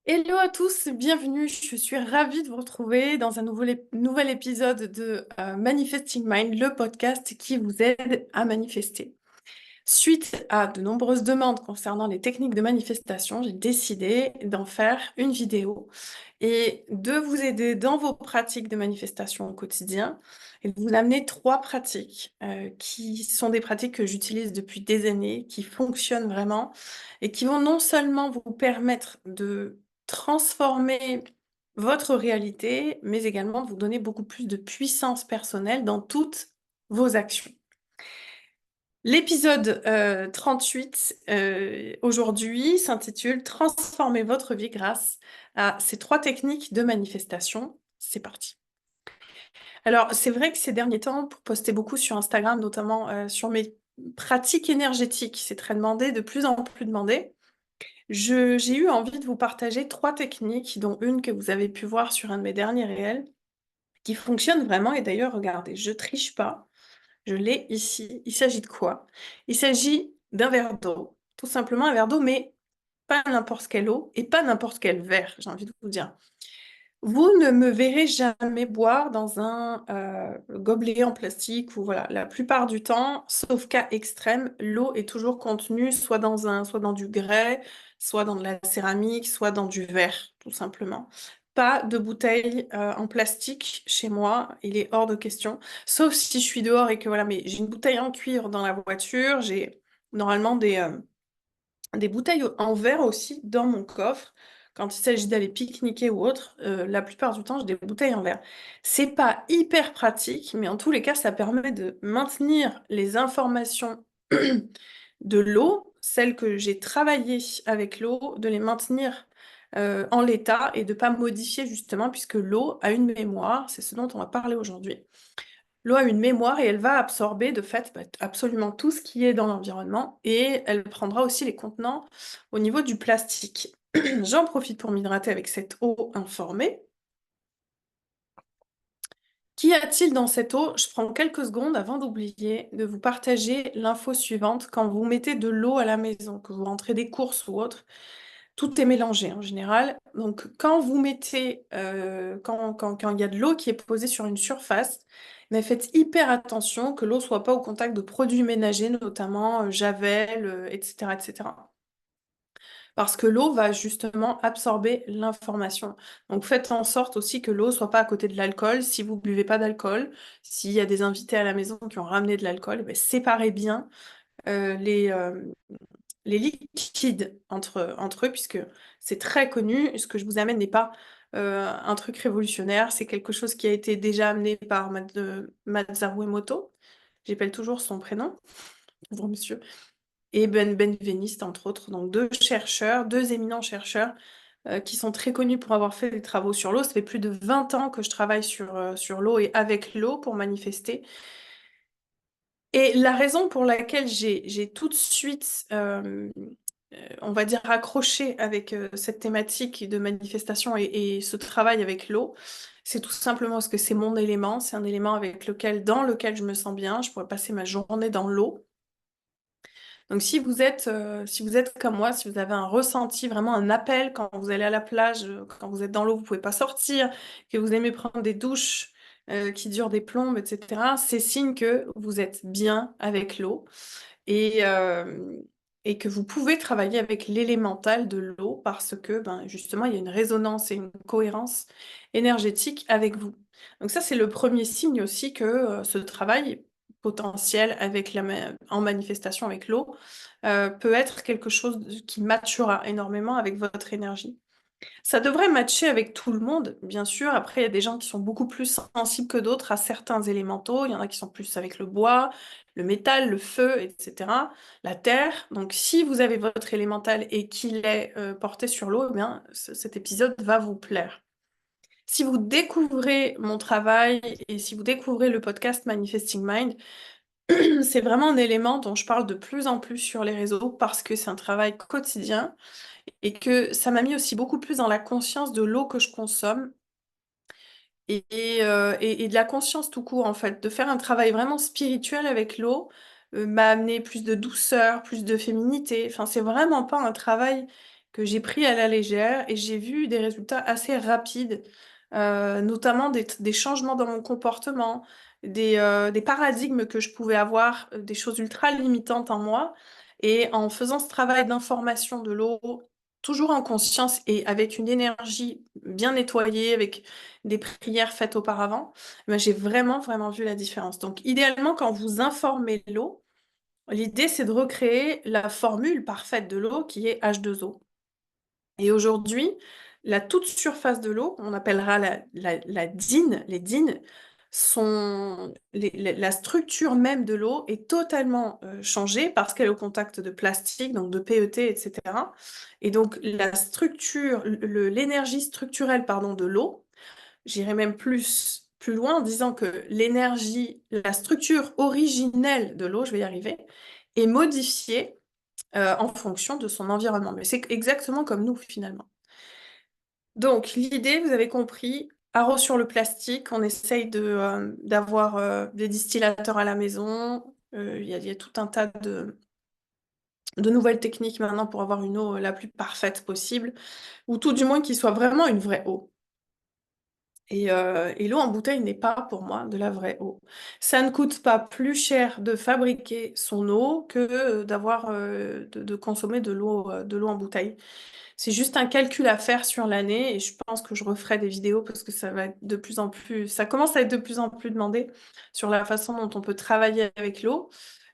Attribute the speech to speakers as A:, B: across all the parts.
A: Hello à tous, bienvenue. Je suis ravie de vous retrouver dans un nouvel épisode de Manifesting Mind, le podcast qui vous aide à manifester. Suite à de nombreuses demandes concernant les techniques de manifestation, j'ai décidé d'en faire une vidéo et de vous aider dans vos pratiques de manifestation au quotidien et de vous amener trois pratiques qui sont des pratiques que j'utilise depuis des années, qui fonctionnent vraiment et qui vont non seulement vous permettre de transformer votre réalité, mais également de vous donner beaucoup plus de puissance personnelle dans toutes vos actions. L'épisode 38 aujourd'hui s'intitule Transformer votre vie grâce à ces trois techniques de manifestation. C'est parti. Alors, c'est vrai que ces derniers temps, pour poster beaucoup sur Instagram, notamment sur mes pratiques énergétiques, c'est très demandé, de plus en plus demandé. J'ai eu envie de vous partager trois techniques, dont une que vous avez pu voir sur un de mes derniers réels, qui fonctionne vraiment. Et d'ailleurs, regardez, je triche pas. Je l'ai ici. Il s'agit de quoi? Il s'agit d'un verre d'eau. Tout simplement un verre d'eau, mais pas n'importe quelle eau et pas n'importe quel verre, j'ai envie de vous dire. Vous ne me verrez jamais boire dans un gobelet en plastique ou voilà. La plupart du temps, sauf cas extrême, l'eau est toujours contenue soit dans du grès, soit dans de la céramique, soit dans du verre, tout simplement. Pas de bouteille en plastique chez moi, il est hors de question. Sauf si je suis dehors et que voilà, mais j'ai une bouteille en cuivre dans la voiture, j'ai normalement des bouteilles en verre aussi dans mon coffre. Quand il s'agit d'aller pique-niquer ou autre, la plupart du temps, j'ai des bouteilles en verre. C'est pas hyper pratique, mais en tous les cas, ça permet de maintenir les informations de l'eau, celles que j'ai travaillées avec l'eau, de les maintenir en l'état et de pas modifier justement, puisque l'eau a une mémoire, c'est ce dont on va parler aujourd'hui. L'eau a une mémoire et elle va absorber de fait absolument tout ce qui est dans l'environnement et elle prendra aussi les contenants au niveau du plastique. J'en profite pour m'hydrater avec cette eau informée. Qu'y a-t-il dans cette eau? Je prends quelques secondes avant d'oublier de vous partager l'info suivante. Quand vous mettez de l'eau à la maison, que vous rentrez des courses ou autre, tout est mélangé en général. Donc quand vous mettez, quand il y a de l'eau qui est posée sur une surface, mais faites hyper attention que l'eau soit pas au contact de produits ménagers, notamment Javel, etc., etc. Parce que l'eau va justement absorber l'information. Donc faites en sorte aussi que l'eau soit pas à côté de l'alcool. Si vous buvez pas d'alcool, s'il y a des invités à la maison qui ont ramené de l'alcool, ben, séparez bien euh, les, euh, les liquides entre eux, puisque c'est très connu. Ce que je vous amène n'est pas un truc révolutionnaire, c'est quelque chose qui a été déjà amené par Masaru Emoto. J'appelle toujours son prénom, pauvre monsieur. Et Ben Benveniste, entre autres. Donc deux chercheurs, deux éminents chercheurs qui sont très connus pour avoir fait des travaux sur l'eau. Ça fait plus de 20 ans que je travaille sur l'eau et avec l'eau pour manifester. Et la raison pour laquelle j'ai tout de suite, on va dire, accroché avec cette thématique de manifestation et ce travail avec l'eau, c'est tout simplement parce que c'est mon élément, c'est un élément dans lequel je me sens bien, je pourrais passer ma journée dans l'eau. Donc si vous êtes comme moi, si vous avez un ressenti, vraiment un appel quand vous allez à la plage, quand vous êtes dans l'eau, vous pouvez pas sortir, que vous aimez prendre des douches qui durent des plombes, etc., c'est signe que vous êtes bien avec l'eau et, euh, et que vous pouvez travailler avec l'élémental de l'eau parce que ben, justement, il y a une résonance et une cohérence énergétique avec vous. Donc ça, c'est le premier signe aussi que ce travail potentiel en manifestation avec l'eau peut être quelque chose qui matchera énormément avec votre énergie. Ça devrait matcher avec tout le monde, bien sûr. Après, il y a des gens qui sont beaucoup plus sensibles que d'autres à certains élémentaux. Il y en a qui sont plus avec le bois, le métal, le feu, etc. La terre. Donc, si vous avez votre élémental et qu'il est porté sur l'eau, eh bien, cet épisode va vous plaire. Si vous découvrez mon travail et si vous découvrez le podcast Manifesting Mind, c'est vraiment un élément dont je parle de plus en plus sur les réseaux parce que c'est un travail quotidien et que ça m'a mis aussi beaucoup plus dans la conscience de l'eau que je consomme et de la conscience tout court en fait. De faire un travail vraiment spirituel avec l'eau m'a amené plus de douceur, plus de féminité. Enfin, c'est vraiment pas un travail que j'ai pris à la légère et j'ai vu des résultats assez rapides, notamment des changements dans mon comportement, des paradigmes que je pouvais avoir, des choses ultra limitantes en moi. Et en faisant ce travail d'information de l'eau, toujours en conscience et avec une énergie bien nettoyée, avec des prières faites auparavant, ben, j'ai vraiment, vraiment vu la différence. Donc, idéalement, quand vous informez l'eau, l'idée, c'est de recréer la formule parfaite de l'eau qui est H2O. Et aujourd'hui, la toute surface de l'eau, on appellera la dîne, les dînes, la structure même de l'eau est totalement changée parce qu'elle est au contact de plastique, donc de PET, etc. Et donc la structure, l'énergie structurelle, pardon, de l'eau, j'irai même plus loin en disant que l'énergie, la structure originelle de l'eau, je vais y arriver, est modifiée en fonction de son environnement. Mais c'est exactement comme nous finalement. Donc l'idée, vous avez compris, haro sur le plastique, on essaye d'avoir des distillateurs à la maison. Il y a tout un tas de nouvelles techniques maintenant pour avoir une eau la plus parfaite possible, ou tout du moins qu'il soit vraiment une vraie eau. Et l'eau en bouteille n'est pas pour moi de la vraie eau. Ça ne coûte pas plus cher de fabriquer son eau que de consommer de l'eau en bouteille. C'est juste un calcul à faire sur l'année et je pense que je referai des vidéos parce que ça va être de plus en plus, ça commence à être de plus en plus demandé sur la façon dont on peut travailler avec l'eau.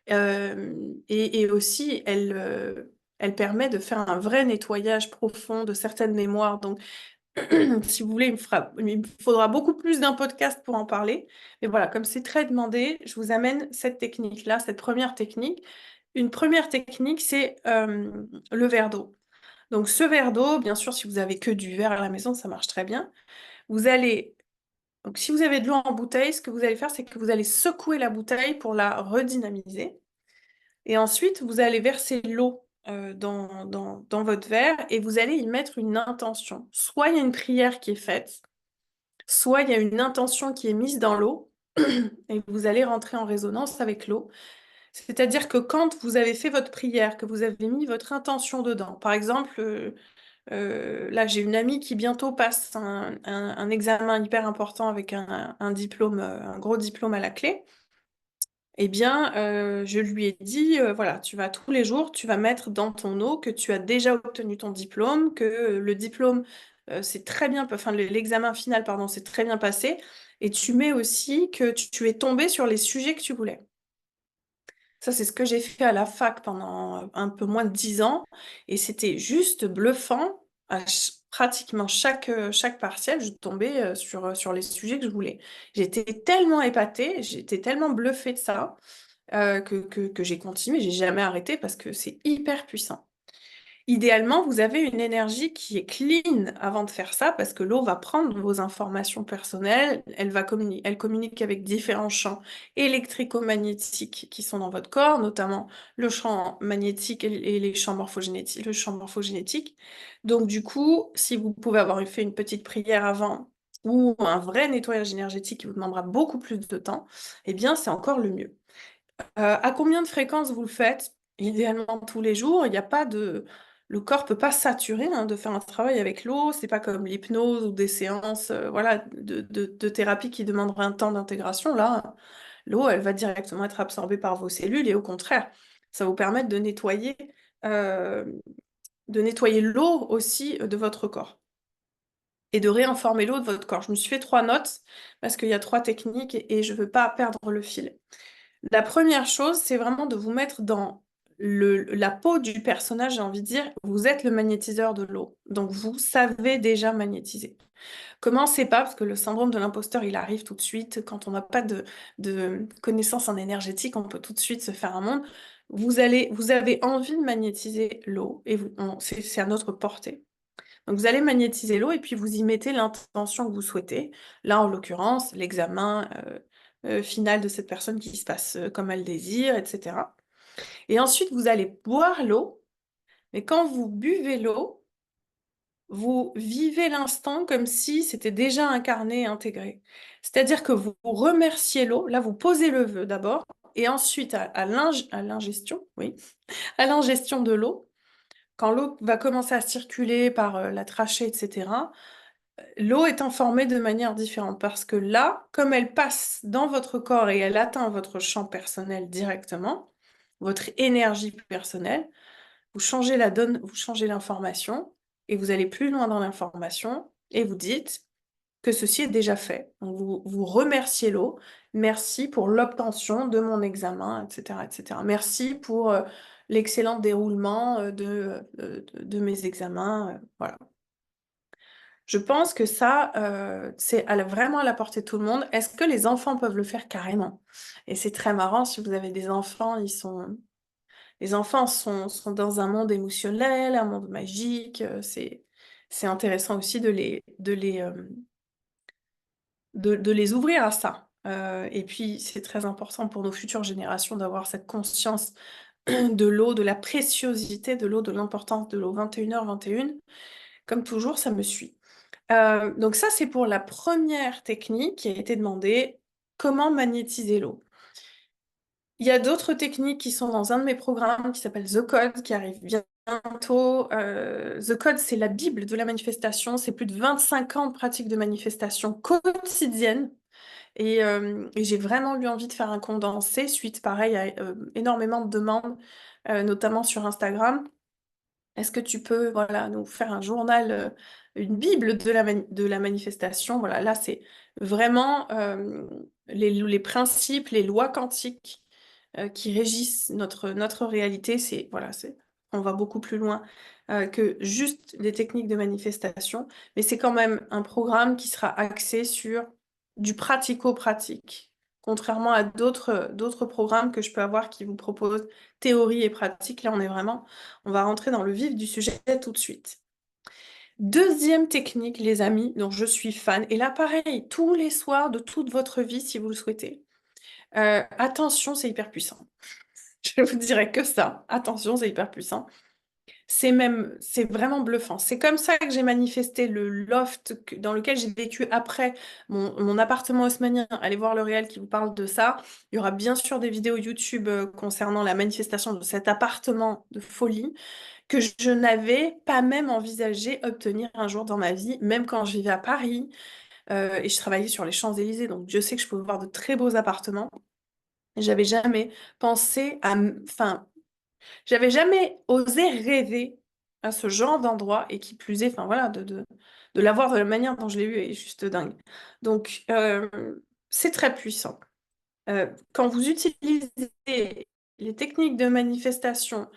A: Et aussi, elle permet de faire un vrai nettoyage profond de certaines mémoires. Donc, si vous voulez, il me faudra beaucoup plus d'un podcast pour en parler. Mais voilà, comme c'est très demandé, je vous amène cette technique-là, cette première technique. Une première technique, c'est le verre d'eau. Donc ce verre d'eau, bien sûr, si vous avez que du verre à la maison, ça marche très bien. Vous allez, donc si vous avez de l'eau en bouteille, ce que vous allez faire, c'est que vous allez secouer la bouteille pour la redynamiser. Et ensuite, vous allez verser l'eau dans votre verre et vous allez y mettre une intention. Soit il y a une prière qui est faite, soit il y a une intention qui est mise dans l'eau et vous allez rentrer en résonance avec l'eau. C'est-à-dire que quand vous avez fait votre prière, que vous avez mis votre intention dedans, par exemple, là j'ai une amie qui bientôt passe un examen hyper important avec un diplôme, un gros diplôme à la clé. Eh bien, je lui ai dit, voilà, tu vas tous les jours, tu vas mettre dans ton eau que tu as déjà obtenu ton diplôme, que le diplôme, c'est très bien, enfin l'examen final, pardon, c'est très bien passé, et tu mets aussi que tu es tombé sur les sujets que tu voulais. Ça, c'est ce que j'ai fait à la fac pendant un peu moins de 10 ans, et c'était juste bluffant. Pratiquement chaque partiel, je tombais sur les sujets que je voulais. J'étais tellement épatée, j'étais tellement bluffée de ça que j'ai continué, j'ai jamais arrêté parce que c'est hyper puissant. Idéalement, vous avez une énergie qui est clean avant de faire ça parce que l'eau va prendre vos informations personnelles, elle communique avec différents champs électrico-magnétiques qui sont dans votre corps, notamment le champ magnétique et les champs morphogénétiques, le champ morphogénétique. Donc du coup, si vous pouvez avoir fait une petite prière avant ou un vrai nettoyage énergétique qui vous demandera beaucoup plus de temps, eh bien c'est encore le mieux. À combien de fréquences vous le faites? Idéalement tous les jours. Il n'y a pas de Le corps peut pas saturer, hein, de faire un travail avec l'eau. C'est pas comme l'hypnose ou des séances, voilà, de thérapie qui demanderaient un temps d'intégration. Là, l'eau, elle va directement être absorbée par vos cellules et au contraire, ça va vous permettre heu, de nettoyer l'eau aussi, de votre corps et de réinformer l'eau de votre corps. Je me suis fait 3 notes parce qu'il y a 3 techniques et je veux pas perdre le fil. La première chose, c'est vraiment de vous mettre dans la peau du personnage, j'ai envie de dire. Vous êtes le magnétiseur de l'eau, donc vous savez déjà magnétiser. Commencez pas, parce que le syndrome de l'imposteur, il arrive tout de suite. Quand on n'a pas de connaissances en énergétique, on peut tout de suite se faire un monde. Vous avez envie de magnétiser l'eau, et c'est à notre portée. Donc vous allez magnétiser l'eau et puis vous y mettez l'intention que vous souhaitez. Là, en l'occurrence, l'examen final de cette personne qui se passe comme elle désire, etc. Et ensuite, vous allez boire l'eau. Mais quand vous buvez l'eau, vous vivez l'instant comme si c'était déjà incarné, intégré. C'est-à-dire que vous remerciez l'eau. Là, vous posez le vœu d'abord. Et ensuite, à l'ingestion, oui, à l'ingestion de l'eau, Quand l'eau va commencer à circuler par la trachée, etc., l'eau est informée de manière différente parce que là, comme elle passe dans votre corps et elle atteint votre champ personnel directement, votre énergie personnelle, vous changez la donne, vous changez l'information et vous allez plus loin dans l'information et vous dites que ceci est déjà fait. Donc vous remerciez l'eau. Merci pour l'obtention de mon examen, etc., etc. Merci pour l'excellent déroulement de mes examens. Voilà. Je pense que ça, c'est vraiment à la portée de tout le monde. Est-ce que les enfants peuvent le faire? Carrément. Et c'est très marrant, si vous avez des enfants, les enfants sont dans un monde émotionnel, un monde magique. C'est intéressant aussi de les ouvrir à ça. Et puis, c'est très important pour nos futures générations d'avoir cette conscience de l'eau, de la préciosité de l'eau, de l'importance de l'eau. 21h21, comme toujours, ça me suit. Donc ça, c'est pour la première technique qui a été demandée, comment magnétiser l'eau. Il y a d'autres techniques qui sont dans un de mes programmes qui s'appelle The Code, qui arrive bientôt. The Code, c'est la Bible de la manifestation. C'est plus de 25 ans de pratique de manifestation quotidienne. Et j'ai vraiment eu envie de faire un condensé suite, pareil, à énormément de demandes, notamment sur Instagram. Est-ce que tu peux, voilà, nous faire un journal, une bible de la manifestation? Voilà, là, c'est vraiment les principes, les lois quantiques qui régissent notre réalité. Voilà, on va beaucoup plus loin que juste des techniques de manifestation, mais c'est quand même un programme qui sera axé sur du pratico-pratique, contrairement à d'autres programmes que je peux avoir qui vous proposent théorie et pratique. Là, on va rentrer dans le vif du sujet tout de suite. Deuxième technique, les amis, dont je suis fan, et là, pareil, tous les soirs de toute votre vie, si vous le souhaitez. Attention, c'est hyper puissant. Je vous dirais que ça. Attention, c'est hyper puissant. C'est vraiment bluffant. C'est comme ça que j'ai manifesté le loft dans lequel j'ai vécu après mon appartement haussmannien. Allez voir le réel qui vous parle de ça. Il y aura bien sûr des vidéos YouTube concernant la manifestation de cet appartement de folie que je n'avais pas même envisagé obtenir un jour dans ma vie, même quand je vivais à Paris et je travaillais sur les Champs-Élysées. Donc Dieu sait que je pouvais voir de très beaux appartements. J'avais jamais pensé enfin, j'avais jamais osé rêver à ce genre d'endroit et qui plus est, enfin voilà, de l'avoir de la manière dont je l'ai eu est juste dingue. Donc, c'est très puissant. Quand vous utilisez les techniques de manifestation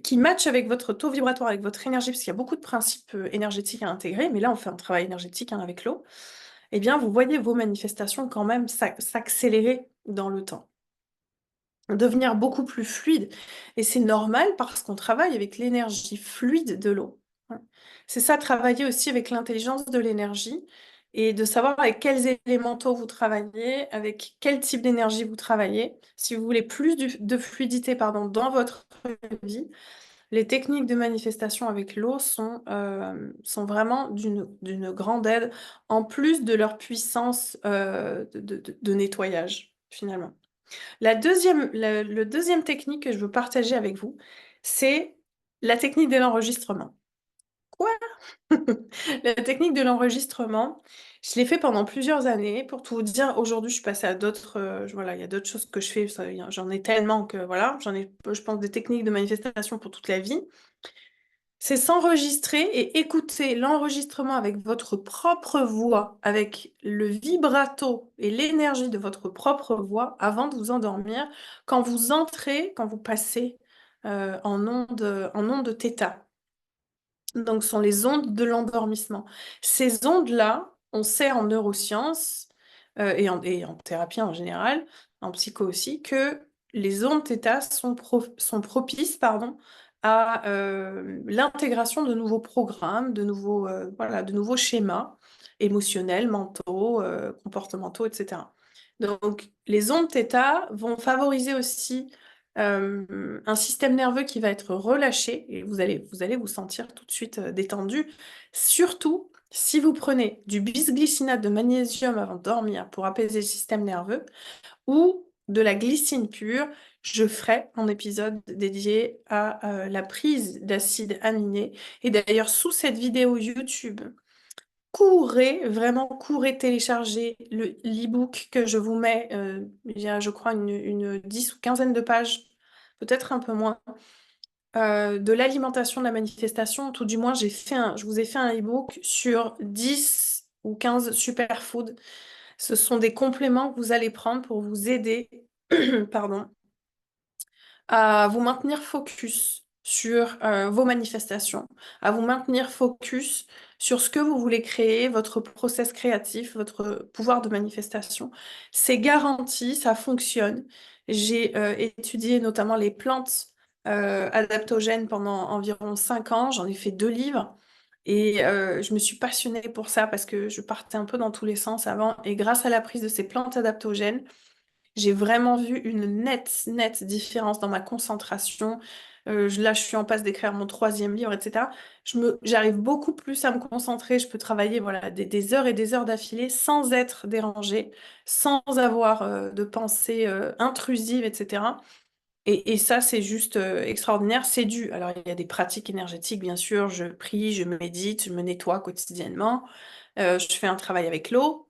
A: qui matchent avec votre taux vibratoire, avec votre énergie, parce qu'il y a beaucoup de principes énergétiques à intégrer, mais là on fait un travail énergétique hein, avec l'eau, eh bien vous voyez vos manifestations quand même s'accélérer dans le temps, devenir beaucoup plus fluide. Et c'est normal parce qu'on travaille avec l'énergie fluide de l'eau. Ouais. C'est ça, travailler aussi avec l'intelligence de l'énergie et de savoir avec quels élémentaux vous travaillez, avec quel type d'énergie vous travaillez. Si vous voulez plus de fluidité pardon, dans votre vie, les techniques de manifestation avec l'eau sont vraiment d'une grande aide, en plus de leur puissance de nettoyage, finalement. Le deuxième technique que je veux partager avec vous, c'est la technique de l'enregistrement. Quoi? La technique de l'enregistrement, je l'ai fait pendant plusieurs années. Pour tout vous dire, aujourd'hui, je suis passée à d'autres. Voilà, il y a d'autres choses que je fais. J'en ai tellement que voilà, j'en ai, je pense, des techniques de manifestation pour toute la vie. C'est s'enregistrer et écouter l'enregistrement avec votre propre voix, avec le vibrato et l'énergie de votre propre voix avant de vous endormir, quand vous entrez, quand vous passez en onde θ. Donc, ce sont les ondes de l'endormissement. Ces ondes-là, on sait en neurosciences et en thérapie en général, en psycho aussi, que les ondes θ sont propices, pardon, à l'intégration de nouveaux programmes, voilà, de nouveaux schémas émotionnels, mentaux, comportementaux, etc. Donc, les ondes θ vont favoriser aussi un système nerveux qui va être relâché et vous allez vous sentir tout de suite détendu. Surtout si vous prenez du bisglycinate de magnésium avant de dormir pour apaiser le système nerveux ou de la glycine pure, je ferai un épisode dédié à la prise d'acides aminés. Et d'ailleurs, sous cette vidéo YouTube, courez, vraiment courez télécharger l'e-book que je vous mets. Il y a, je crois, une 10 ou quinzaine de pages, peut-être un peu moins, de l'alimentation de la manifestation. Tout du moins, je vous ai fait un e-book sur 10 ou 15 superfoods. Ce sont des compléments que vous allez prendre pour vous aider, pardon, à vous maintenir focus sur vos manifestations, à vous maintenir focus sur ce que vous voulez créer, votre process créatif, votre pouvoir de manifestation. C'est garanti, ça fonctionne. J'ai étudié notamment les plantes adaptogènes pendant environ 5 ans, j'en ai fait 2 livres. Et je me suis passionnée pour ça parce que je partais un peu dans tous les sens avant. Et grâce à la prise de ces plantes adaptogènes, j'ai vraiment vu une nette différence dans ma concentration. Là, je suis en passe d'écrire mon 3e livre, etc. J'arrive beaucoup plus à me concentrer. Je peux travailler voilà, des heures et des heures d'affilée sans être dérangée, sans avoir de pensées intrusives, etc. Et ça, c'est juste extraordinaire. C'est dû. Alors, il y a des pratiques énergétiques, bien sûr. Je prie, je médite, je me nettoie quotidiennement. Je fais un travail avec l'eau.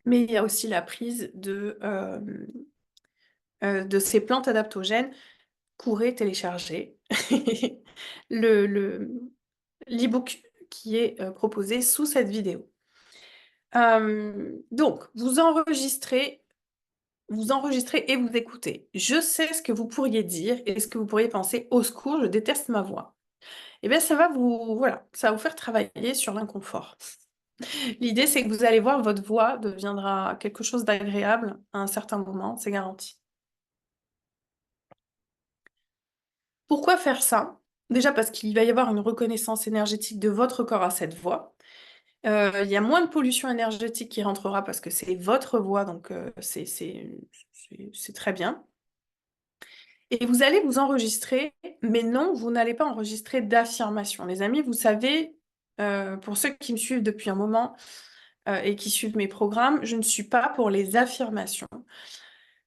A: Mais il y a aussi la prise de ces plantes adaptogènes. Courez télécharger le, le, l'e-book qui est proposé sous cette vidéo. Donc, vous enregistrez et vous écoutez. Je sais ce que vous pourriez dire et ce que vous pourriez penser. Au secours, je déteste ma voix. Eh bien, voilà, ça va vous faire travailler sur l'inconfort. L'idée, c'est que vous allez voir, votre voix deviendra quelque chose d'agréable à un certain moment, c'est garanti. Pourquoi faire ça? Déjà parce qu'il va y avoir une reconnaissance énergétique de votre corps à cette voix. Il y a moins de pollution énergétique qui rentrera parce que c'est votre voix, donc c'est très bien. Et vous allez vous enregistrer, mais non, vous n'allez pas enregistrer d'affirmation. Les amis, vous savez, pour ceux qui me suivent depuis un moment et qui suivent mes programmes, je ne suis pas pour les affirmations.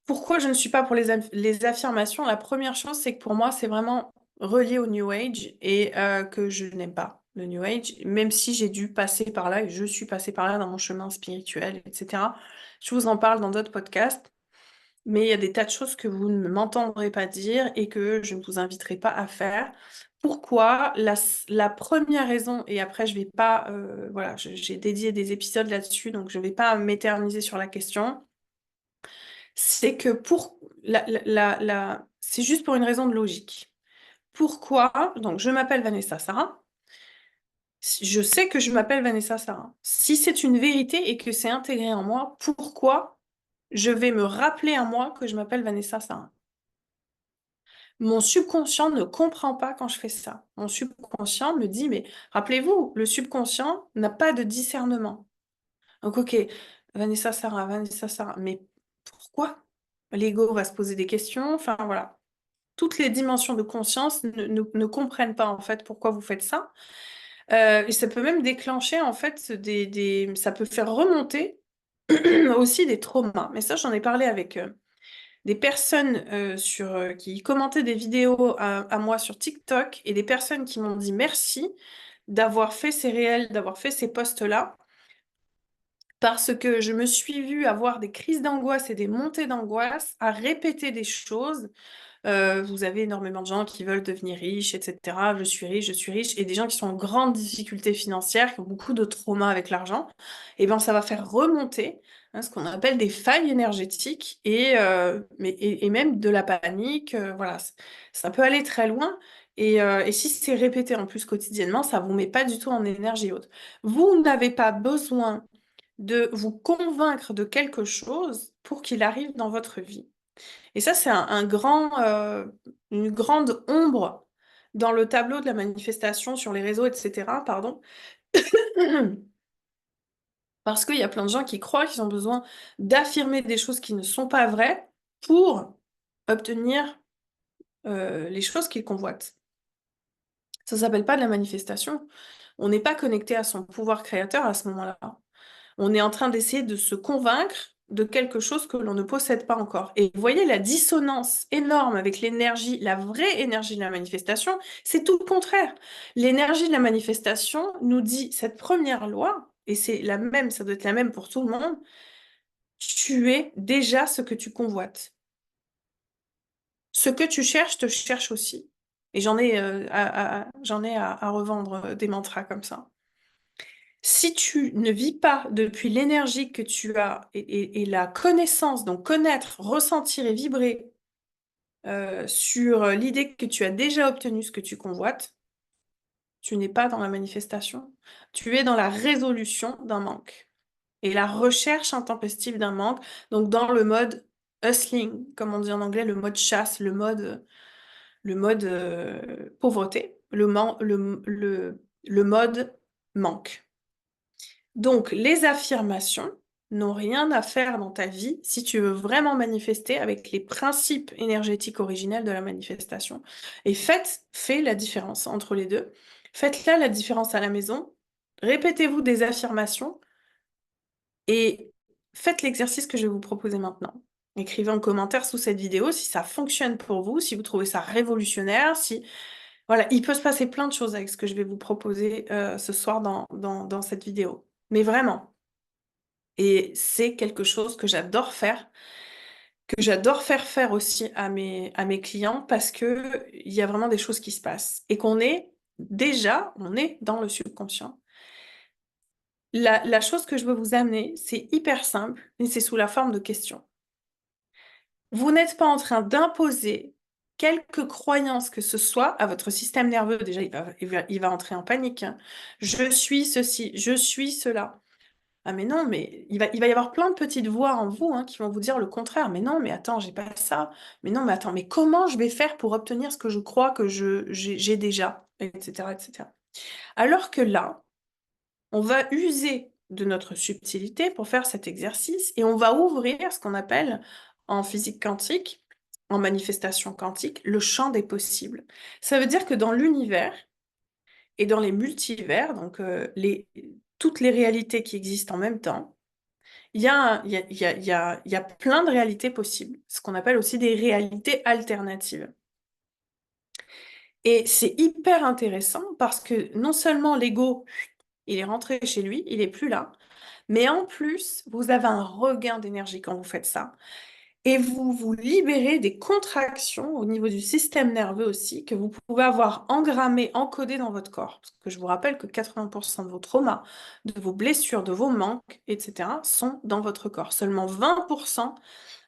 A: Pourquoi je ne suis pas pour les affirmations? La première chose, c'est que pour moi, c'est vraiment relié au New Age et que je n'aime pas le New Age, même si j'ai dû passer par là et je suis passée par là dans mon chemin spirituel, etc. Je vous en parle dans d'autres podcasts, mais il y a des tas de choses que vous ne m'entendrez pas dire et que je ne vous inviterai pas à faire. Pourquoi? La première raison, et après je vais pas, voilà, j'ai dédié des épisodes là-dessus, donc je ne vais pas m'éterniser sur la question. C'est que c'est juste pour une raison de logique. Pourquoi? Donc, je m'appelle Vanessa Sarah. Je sais que je m'appelle Vanessa Sarah. Si c'est une vérité et que c'est intégré en moi, pourquoi je vais me rappeler à moi que je m'appelle Vanessa Sarah? Mon subconscient ne comprend pas quand je fais ça. Mon subconscient me dit, mais rappelez-vous, le subconscient n'a pas de discernement. Donc, ok, Vanessa Sarah, mais pourquoi? L'ego va se poser des questions, enfin voilà. Toutes les dimensions de conscience ne comprennent pas en fait pourquoi vous faites ça. Et ça peut même déclencher en fait ça peut faire remonter aussi des traumas. Mais ça, j'en ai parlé avec des personnes qui commentaient des vidéos à moi sur TikTok et des personnes qui m'ont dit merci d'avoir fait ces réels, d'avoir fait ces posts-là, parce que je me suis vue avoir des crises d'angoisse et des montées d'angoisse, à répéter des choses. Vous avez énormément de gens qui veulent devenir riches, etc. Je suis riche, et des gens qui sont en grande difficulté financière, qui ont beaucoup de traumas avec l'argent. Et bien, ça va faire remonter ce qu'on appelle des failles énergétiques et même de la panique. Voilà, ça peut aller très loin. Et si c'est répété en plus quotidiennement, ça vous met pas du tout en énergie haute. Vous n'avez pas besoin de vous convaincre de quelque chose pour qu'il arrive dans votre vie. Et ça, c'est une grande ombre dans le tableau de la manifestation sur les réseaux, etc. Pardon. Parce qu'il y a plein de gens qui croient qu'ils ont besoin d'affirmer des choses qui ne sont pas vraies pour obtenir les choses qu'ils convoitent. Ça s'appelle pas de la manifestation. On n'est pas connecté à son pouvoir créateur à ce moment-là. On est en train d'essayer de se convaincre de quelque chose que l'on ne possède pas encore. Et vous voyez la dissonance énorme avec l'énergie, la vraie énergie de la manifestation, c'est tout le contraire. L'énergie de la manifestation nous dit cette première loi, et c'est la même, ça doit être la même pour tout le monde, tu es déjà ce que tu convoites. Ce que tu cherches te cherche aussi. Et j'en ai à revendre des mantras comme ça. Si tu ne vis pas depuis l'énergie que tu as et la connaissance, donc connaître, ressentir et vibrer sur l'idée que tu as déjà obtenu ce que tu convoites, tu n'es pas dans la manifestation. Tu es dans la résolution d'un manque et la recherche intempestive d'un manque, donc dans le mode hustling, comme on dit en anglais, le mode chasse, le mode pauvreté, le mode manque. Donc, les affirmations n'ont rien à faire dans ta vie si tu veux vraiment manifester avec les principes énergétiques originels de la manifestation. Et faites la différence entre les deux. Faites-la la différence à la maison. Répétez-vous des affirmations et faites l'exercice que je vais vous proposer maintenant. Écrivez en commentaire sous cette vidéo si ça fonctionne pour vous, si vous trouvez ça révolutionnaire, si... Voilà, il peut se passer plein de choses avec ce que je vais vous proposer ce soir dans cette vidéo. Mais vraiment. Et c'est quelque chose que j'adore faire aussi à mes clients parce que il y a vraiment des choses qui se passent et on est dans le subconscient. La chose que je veux vous amener, c'est hyper simple et c'est sous la forme de questions. Vous n'êtes pas en train d'imposer quelque croyance que ce soit à votre système nerveux. Déjà, il va entrer en panique, hein. Je suis ceci, je suis cela. Ah mais non, mais il va y avoir plein de petites voix en vous hein, qui vont vous dire le contraire. Mais non, mais attends, j'ai pas ça. Mais non, mais attends, mais comment je vais faire pour obtenir ce que je crois que j'ai déjà, etc., etc. Alors que là, on va user de notre subtilité pour faire cet exercice et on va ouvrir ce qu'on appelle en physique quantique, en manifestation quantique, le champ des possibles. Ça veut dire que dans l'univers et dans les multivers, donc toutes les réalités qui existent en même temps, il y a, il y a plein de réalités possibles, ce qu'on appelle aussi des réalités alternatives. Et c'est hyper intéressant parce que non seulement l'ego, il est rentré chez lui, il est plus là, mais en plus, vous avez un regain d'énergie quand vous faites ça. Et vous vous libérez des contractions au niveau du système nerveux aussi, que vous pouvez avoir engrammées, encodées dans votre corps. Parce que je vous rappelle que 80% de vos traumas, de vos blessures, de vos manques, etc., sont dans votre corps. Seulement 20%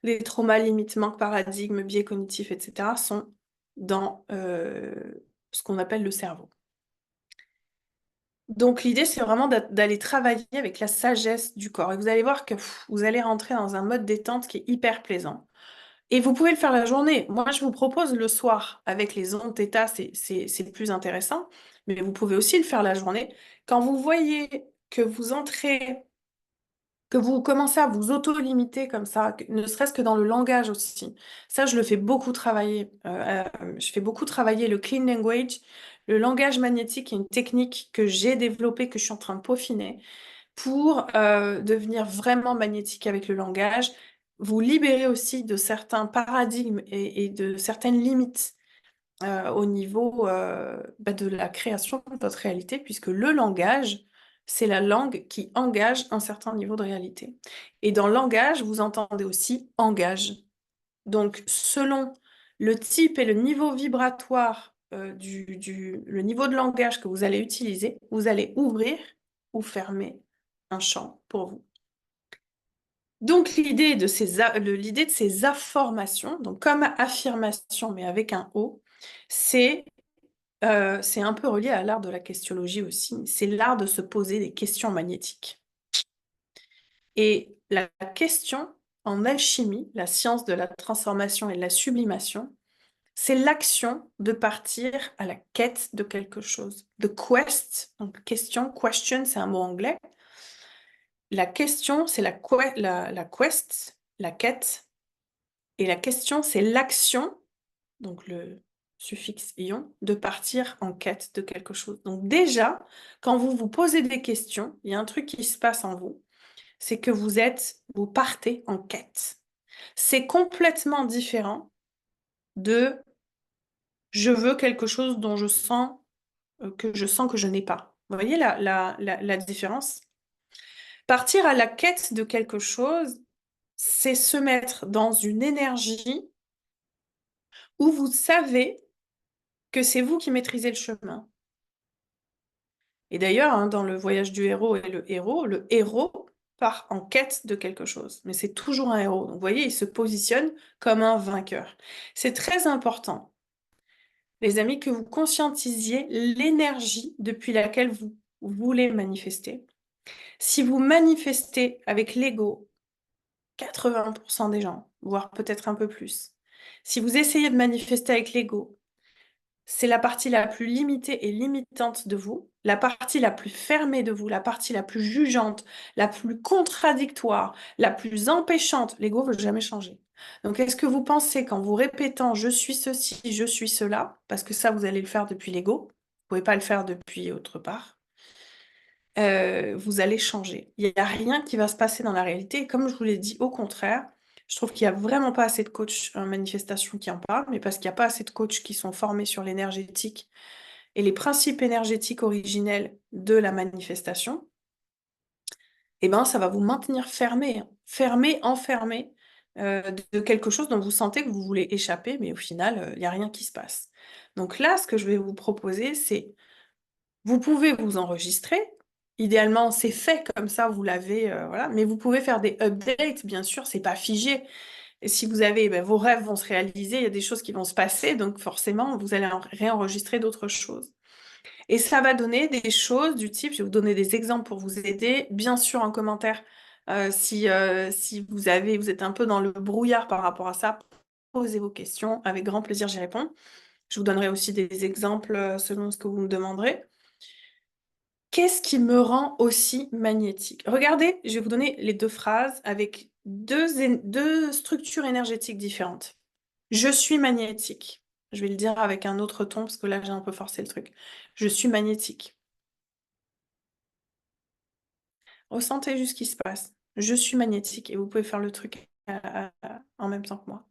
A: des traumas, limites, manques, paradigmes, biais cognitifs, etc., sont dans ce qu'on appelle le cerveau. Donc l'idée, c'est vraiment d'aller travailler avec la sagesse du corps. Et vous allez voir que vous allez rentrer dans un mode détente qui est hyper plaisant. Et vous pouvez le faire la journée. Moi, je vous propose le soir avec les ondes θ, c'est le plus intéressant. Mais vous pouvez aussi le faire la journée. Quand vous voyez que vous entrez, que vous commencez à vous auto-limiter comme ça, ne serait-ce que dans le langage aussi. Ça, je le fais beaucoup travailler. Je fais beaucoup travailler le clean language. Le langage magnétique est une technique que j'ai développée, que je suis en train de peaufiner pour devenir vraiment magnétique avec le langage, vous libérer aussi de certains paradigmes et de certaines limites au niveau de la création de votre réalité, puisque le langage, c'est la langue qui engage un certain niveau de réalité. Et dans langage, vous entendez aussi engage. Donc, selon le type et le niveau vibratoire le niveau de langage que vous allez utiliser, vous allez ouvrir ou fermer un champ pour vous. Donc, l'idée de ces affirmations, donc comme affirmation, mais avec un O, c'est un peu relié à l'art de la questionologie aussi. C'est l'art de se poser des questions magnétiques. Et la question en alchimie, la science de la transformation et de la sublimation, c'est l'action de partir à la quête de quelque chose. The quest, donc question, question, c'est un mot anglais. La question, c'est la quest, la quête. Et la question, c'est l'action, donc le suffixe ion, de partir en quête de quelque chose. Donc déjà, quand vous vous posez des questions, il y a un truc qui se passe en vous. c'est que vous partez en quête. C'est complètement différent de je veux quelque chose dont je sens que je n'ai pas. Vous voyez la différence? Partir à la quête de quelque chose, c'est se mettre dans une énergie où vous savez que c'est vous qui maîtrisez le chemin. Et d'ailleurs, hein, dans le voyage du héros et le héros part en quête de quelque chose. Mais c'est toujours un héros. Donc, vous voyez, il se positionne comme un vainqueur. C'est très important, les amis, que vous conscientisiez l'énergie depuis laquelle vous voulez manifester. Si vous manifestez avec l'ego, 80% des gens, voire peut-être un peu plus, si vous essayez de manifester avec l'ego, c'est la partie la plus limitée et limitante de vous, la partie la plus fermée de vous, la partie la plus jugeante, la plus contradictoire, la plus empêchante. L'ego ne veut jamais changer. Donc, est-ce que vous pensez qu'en vous répétant je suis ceci, je suis cela, parce que ça, vous allez le faire depuis l'ego, vous ne pouvez pas le faire depuis autre part, vous allez changer. Il n'y a rien qui va se passer dans la réalité. Et comme je vous l'ai dit, au contraire, je trouve qu'il n'y a vraiment pas assez de coachs en manifestation qui en parlent, mais parce qu'il n'y a pas assez de coachs qui sont formés sur l'énergétique et les principes énergétiques originels de la manifestation, eh ben, ça va vous maintenir fermé, hein. Fermé, enfermé de quelque chose dont vous sentez que vous voulez échapper, mais au final, il n'y a rien qui se passe. Donc là, ce que je vais vous proposer, c'est vous pouvez vous enregistrer. Idéalement, c'est fait comme ça, vous l'avez, voilà. Mais vous pouvez faire des updates, bien sûr, c'est pas figé. Et si vous avez, vos rêves vont se réaliser, il y a des choses qui vont se passer, donc forcément, vous allez réenregistrer d'autres choses. Et ça va donner des choses du type, je vais vous donner des exemples pour vous aider. Bien sûr, en commentaire, si vous êtes un peu dans le brouillard par rapport à ça, posez vos questions, avec grand plaisir, j'y réponds. Je vous donnerai aussi des exemples selon ce que vous me demanderez. Qu'est-ce qui me rend aussi magnétique? Regardez, je vais vous donner les deux phrases avec deux structures énergétiques différentes. Je suis magnétique. Je vais le dire avec un autre ton parce que là, j'ai un peu forcé le truc. Je suis magnétique. Ressentez juste ce qui se passe. Je suis magnétique et vous pouvez faire le truc en même temps que moi.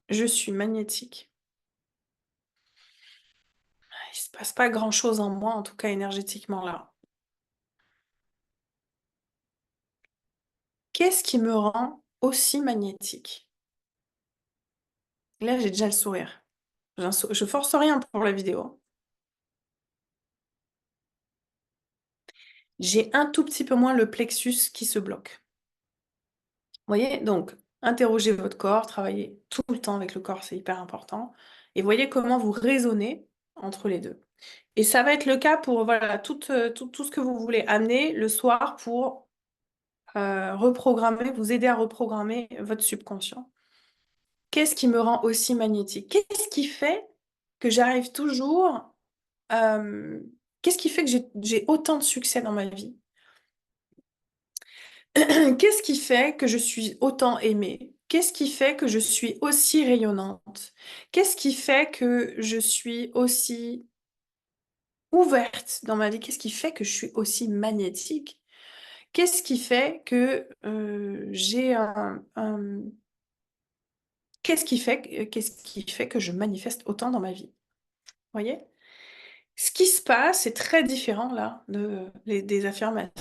A: Je suis magnétique. Il se passe pas grand-chose en moi, en tout cas énergétiquement là. Qu'est-ce qui me rend aussi magnétique? Là, j'ai déjà le sourire. Je force rien pour la vidéo. J'ai un tout petit peu moins le plexus qui se bloque. Vous voyez? Donc, interrogez votre corps, travaillez tout le temps avec le corps, c'est hyper important. Et voyez comment vous raisonnez entre les deux. Et ça va être le cas pour voilà, tout ce que vous voulez amener le soir pour reprogrammer, vous aider à reprogrammer votre subconscient. Qu'est-ce qui me rend aussi magnétique? Qu'est-ce qui fait que j'arrive toujours... qu'est-ce qui fait que j'ai autant de succès dans ma vie? Qu'est-ce qui fait que je suis autant aimée? Qu'est-ce qui fait que je suis aussi rayonnante? Qu'est-ce qui fait que je suis aussi ouverte dans ma vie? Qu'est-ce qui fait que je suis aussi magnétique? Qu'est-ce qui fait que j'ai qu'est-ce qui fait que je manifeste autant dans ma vie? Vous voyez? Ce qui se passe, c'est très différent là des affirmations.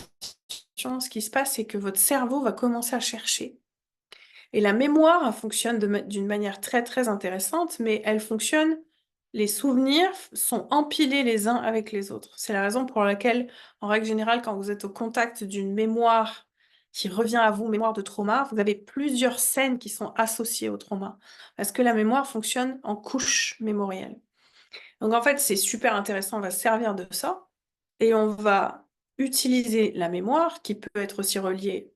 A: Ce qui se passe, c'est que votre cerveau va commencer à chercher. Et la mémoire elle fonctionne d'une manière très très intéressante, mais elle fonctionne, les souvenirs sont empilés les uns avec les autres. C'est la raison pour laquelle, en règle générale, quand vous êtes au contact d'une mémoire qui revient à vous, mémoire de trauma, vous avez plusieurs scènes qui sont associées au trauma, parce que la mémoire fonctionne en couches mémorielles. Donc en fait, c'est super intéressant, on va se servir de ça, et on va utiliser la mémoire, qui peut être aussi reliée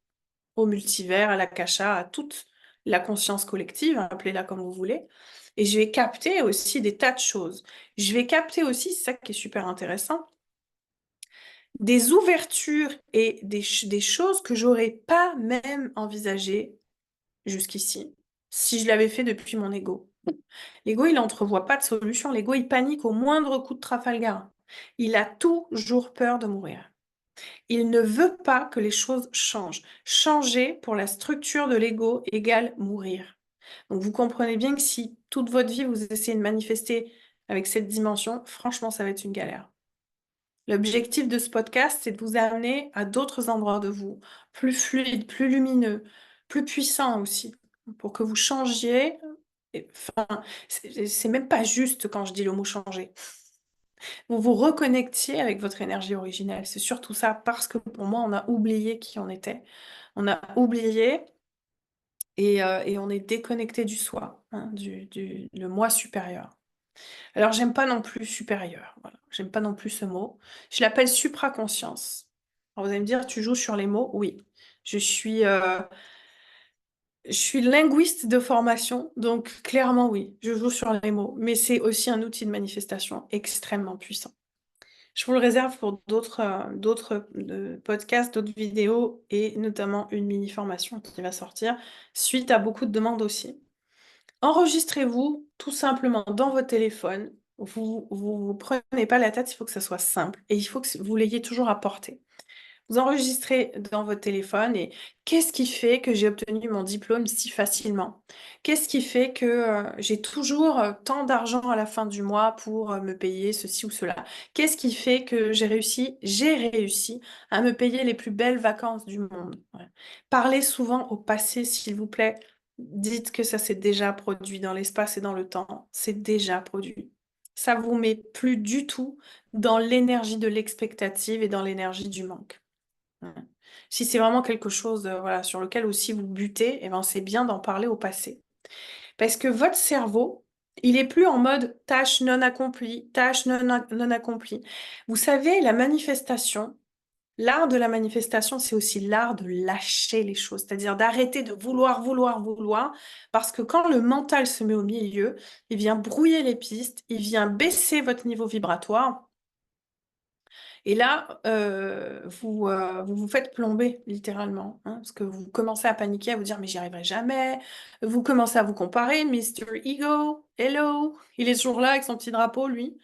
A: au multivers, à l'akasha, à toute la conscience collective, hein, appelez-la comme vous voulez. Et je vais capter aussi des tas de choses. Je vais capter aussi, c'est ça qui est super intéressant, des ouvertures et des choses que j'aurais pas même envisagées jusqu'ici, si je l'avais fait depuis mon ego. L'ego, il n'entrevoit pas de solution. L'ego, il panique au moindre coup de Trafalgar. Il a toujours peur de mourir. Il ne veut pas que les choses changent. Changer pour la structure de l'ego égale mourir. Donc vous comprenez bien que si toute votre vie vous essayez de manifester avec cette dimension, franchement, ça va être une galère. L'objectif de ce podcast, c'est de vous amener à d'autres endroits de vous, plus fluides, plus lumineux, plus puissants aussi, pour que vous changiez. Enfin, c'est même pas juste quand je dis le mot changer. Vous vous reconnectiez avec votre énergie originelle. C'est surtout ça, parce que pour moi, on a oublié qui on était. On a oublié et on est déconnecté du soi, hein, le moi supérieur. Alors, j'aime pas non plus supérieur. Voilà. J'aime pas non plus ce mot. Je l'appelle supraconscience. Alors, vous allez me dire, tu joues sur les mots? Oui. Je suis, euh, je suis linguiste de formation, donc clairement oui, je joue sur les mots. Mais c'est aussi un outil de manifestation extrêmement puissant. Je vous le réserve pour d'autres podcasts, d'autres vidéos et notamment une mini-formation qui va sortir suite à beaucoup de demandes aussi. Enregistrez-vous tout simplement dans votre téléphone. Vous prenez pas la tête, il faut que ça soit simple et il faut que vous l'ayez toujours à portée. Vous enregistrez dans votre téléphone et qu'est-ce qui fait que j'ai obtenu mon diplôme si facilement? Qu'est-ce qui fait que j'ai toujours tant d'argent à la fin du mois pour me payer ceci ou cela? Qu'est-ce qui fait que j'ai réussi à me payer les plus belles vacances du monde? Ouais. Parlez souvent au passé, s'il vous plaît. Dites que ça s'est déjà produit dans l'espace et dans le temps. C'est déjà produit. Ça vous met plus du tout dans l'énergie de l'expectative et dans l'énergie du manque. Ouais. Si c'est vraiment quelque chose, voilà, sur lequel aussi vous butez, eh ben, c'est bien d'en parler au passé. Parce que votre cerveau, il est plus en mode tâche non accomplie. Vous savez, la manifestation, l'art de la manifestation, c'est aussi l'art de lâcher les choses, c'est-à-dire d'arrêter de vouloir, vouloir, vouloir, parce que quand le mental se met au milieu, il vient brouiller les pistes, il vient baisser votre niveau vibratoire. Et là, vous vous faites plomber, littéralement, hein, parce que vous commencez à paniquer, à vous dire, mais j'y arriverai jamais. Vous commencez à vous comparer, Mr. Ego, hello, il est toujours là avec son petit drapeau, lui.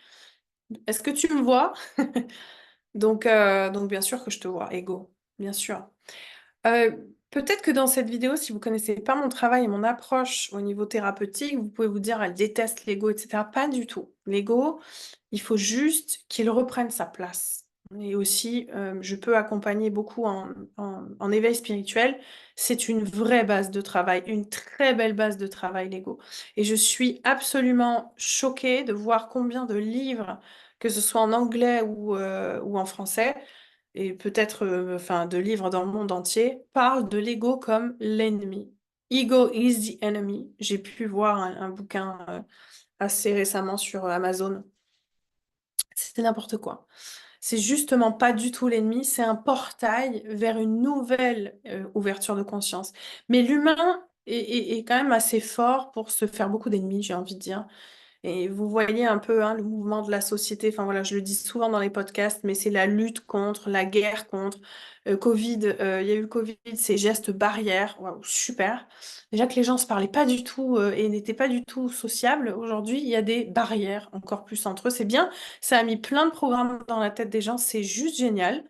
A: Est-ce que tu me vois? Donc bien sûr que je te vois, Ego, bien sûr. Euh, Peut-être que dans cette vidéo, si vous connaissez pas mon travail et mon approche au niveau thérapeutique, vous pouvez vous dire, elle déteste l'ego, etc. Pas du tout. L'ego, il faut juste qu'il reprenne sa place. Et aussi, je peux accompagner beaucoup en éveil spirituel. C'est une vraie base de travail, une très belle base de travail, l'ego. Et je suis absolument choquée de voir combien de livres, que ce soit en anglais ou en français, et peut-être enfin, de livres dans le monde entier, parlent de l'ego comme l'ennemi. Ego is the enemy. J'ai pu voir un bouquin assez récemment sur Amazon. C'est n'importe quoi. C'est justement pas du tout l'ennemi, c'est un portail vers une nouvelle ouverture de conscience. Mais l'humain est quand même assez fort pour se faire beaucoup d'ennemis, j'ai envie de dire. Et vous voyez un peu hein, le mouvement de la société, enfin voilà, je le dis souvent dans les podcasts, mais c'est la lutte contre, la guerre contre. Covid, il y a eu le Covid, ces gestes barrières, waouh, super. Déjà que les gens se parlaient pas du tout et n'étaient pas du tout sociables, aujourd'hui il y a des barrières encore plus entre eux. C'est bien, ça a mis plein de programmes dans la tête des gens, c'est juste génial.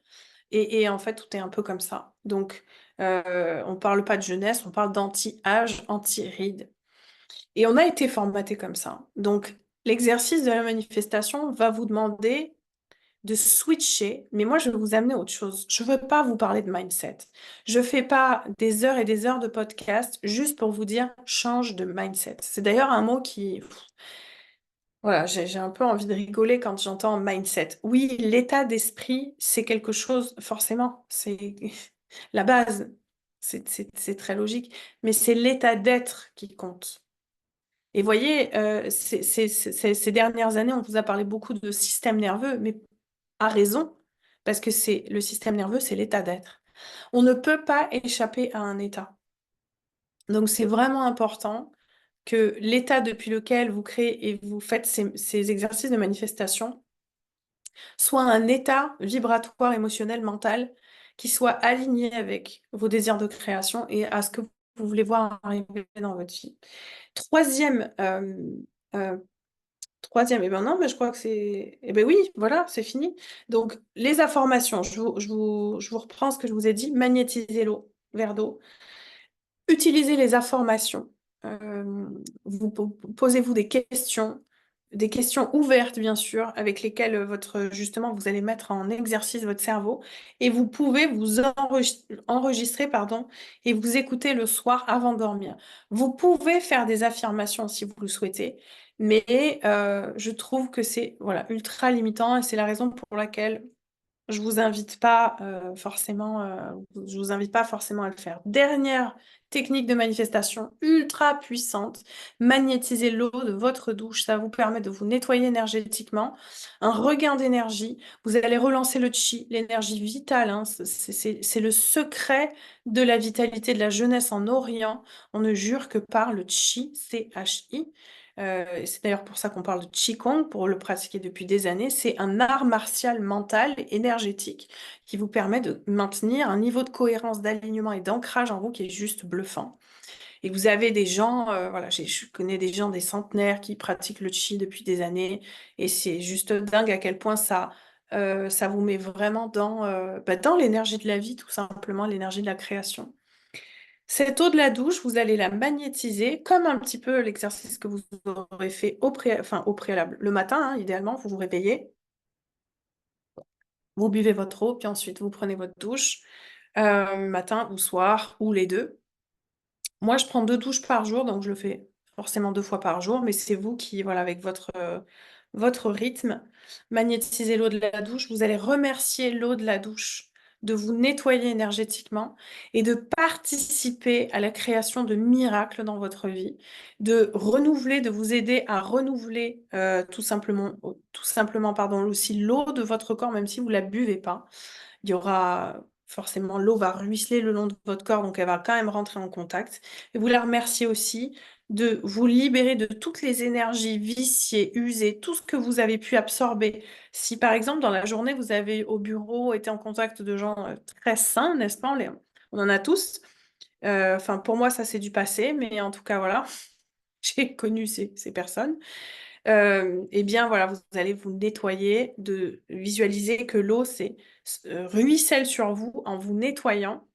A: Et en fait, tout est un peu comme ça. Donc, on parle pas de jeunesse, on parle d'anti-âge, anti-rides. Et on a été formaté comme ça. Donc, l'exercice de la manifestation va vous demander de switcher, mais moi, je vais vous amener à autre chose. Je ne veux pas vous parler de mindset. Je ne fais pas des heures et des heures de podcast juste pour vous dire change de mindset. C'est d'ailleurs un mot qui, voilà, j'ai un peu envie de rigoler quand j'entends mindset. Oui, l'état d'esprit, c'est quelque chose, forcément, c'est la base. C'est très logique, mais c'est l'état d'être qui compte. Et voyez, ces dernières années, on vous a parlé beaucoup de système nerveux, mais à raison, parce que c'est le système nerveux, c'est l'état d'être. On ne peut pas échapper à un état. Donc c'est vraiment important que l'état depuis lequel vous créez et vous faites ces exercices de manifestation soit un état vibratoire, émotionnel, mental, qui soit aligné avec vos désirs de création et à ce que vous voulez voir arriver dans votre vie. Troisième euh, Troisième, et ben non, mais je crois que c'est. Eh ben oui, voilà, c'est fini. Donc, les informations, je vous reprends ce que je vous ai dit. Magnétiser l'eau, verre d'eau. Utilisez les informations. Euh, Posez-vous des questions ouvertes, bien sûr, avec lesquelles justement, vous allez mettre en exercice votre cerveau. Et vous pouvez vous enregistrer, pardon, et vous écouter le soir avant de dormir. Vous pouvez faire des affirmations si vous le souhaitez, mais je trouve que c'est voilà, ultra limitant et c'est la raison pour laquelle je vous invite pas forcément à le faire. Dernière technique de manifestation ultra puissante, magnétiser l'eau de votre douche. Ça vous permet de vous nettoyer énergétiquement, un regain d'énergie. Vous allez relancer le chi, l'énergie vitale, hein. C'est le secret de la vitalité de la jeunesse en Orient. On ne jure que par le chi, C-H-I. Et c'est d'ailleurs pour ça qu'on parle de Qigong, pour le pratiquer depuis des années. C'est un art martial mental et énergétique qui vous permet de maintenir un niveau de cohérence, d'alignement et d'ancrage en vous qui est juste bluffant. Et vous avez des gens, voilà, je connais des gens, des centenaires qui pratiquent le Qi depuis des années, et c'est juste dingue à quel point ça vous met vraiment dans l'énergie de la vie, tout simplement, l'énergie de la création. Cette eau de la douche, vous allez la magnétiser comme un petit peu l'exercice que vous aurez fait au préalable. Le matin, hein, idéalement, vous vous réveillez, vous buvez votre eau, puis ensuite vous prenez votre douche, matin ou soir, ou les deux. Moi, je prends 2 douches par jour, donc je le fais forcément 2 fois par jour, mais c'est vous qui, voilà, avec votre rythme, magnétisez l'eau de la douche. Vous allez remercier l'eau de la douche de vous nettoyer énergétiquement et de participer à la création de miracles dans votre vie, de renouveler, de vous aider à renouveler tout simplement, pardon, aussi l'eau de votre corps, même si vous la buvez pas. Il y aura forcément, l'eau va ruisseler le long de votre corps, donc elle va quand même rentrer en contact. Et vous la remerciez aussi de vous libérer de toutes les énergies viciées, usées, tout ce que vous avez pu absorber. Si par exemple dans la journée vous avez au bureau été en contact de gens très sains, n'est-ce pas? On en a tous. Enfin, pour moi, ça c'est du passé, mais en tout cas, voilà, j'ai connu ces personnes. Eh bien voilà, vous allez vous nettoyer, de visualiser que l'eau ruisselle sur vous en vous nettoyant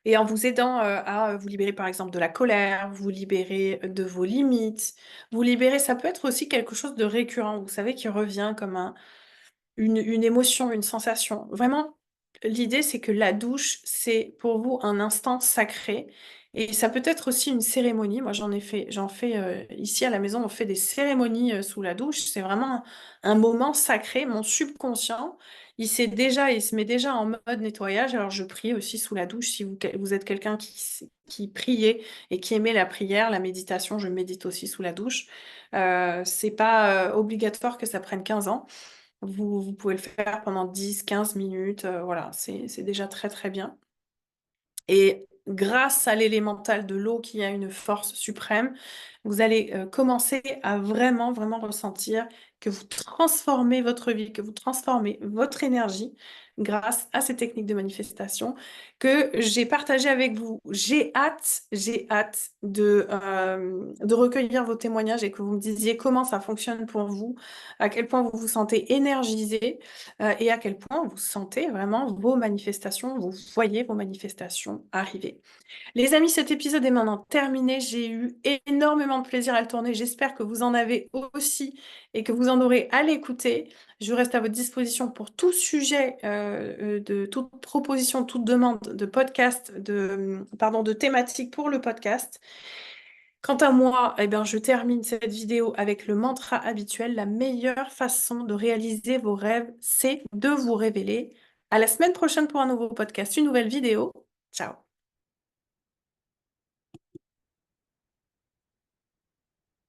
A: et en vous aidant à vous libérer par exemple de la colère, vous libérer de vos limites, vous libérer, ça peut être aussi quelque chose de récurrent, vous savez, qui revient comme une émotion, une sensation. Vraiment, l'idée, c'est que la douche, c'est pour vous un instant sacré. Et ça peut être aussi une cérémonie. Moi, j'en fais ici à la maison, on fait des cérémonies sous la douche. C'est vraiment un moment sacré. Mon subconscient, il se met déjà en mode nettoyage. Alors, je prie aussi sous la douche. Si vous êtes quelqu'un qui priait et qui aimait la prière, la méditation, je médite aussi sous la douche. C'est pas obligatoire que ça prenne 15 ans. Vous pouvez le faire pendant 10, 15 minutes, voilà, c'est déjà très très bien. Et grâce à l'élémental de l'eau qui a une force suprême, vous allez commencer à vraiment, vraiment ressentir que vous transformez votre vie, que vous transformez votre énergie grâce à ces techniques de manifestation que j'ai partagées avec vous. J'ai hâte de recueillir vos témoignages et que vous me disiez comment ça fonctionne pour vous, à quel point vous vous sentez énergisé et à quel point vous sentez vraiment vos manifestations, vous voyez vos manifestations arriver. Les amis, cet épisode est maintenant terminé. J'ai eu énormément de plaisir à le tourner. J'espère que vous en avez aussi et que vous en aurez à l'écouter. Je reste à votre disposition pour tout sujet, de toute proposition, toute demande de podcast, de thématique pour le podcast. Quant à moi, eh bien, je termine cette vidéo avec le mantra habituel. La meilleure façon de réaliser vos rêves, c'est de vous révéler. À la semaine prochaine pour un nouveau podcast, une nouvelle vidéo. Ciao!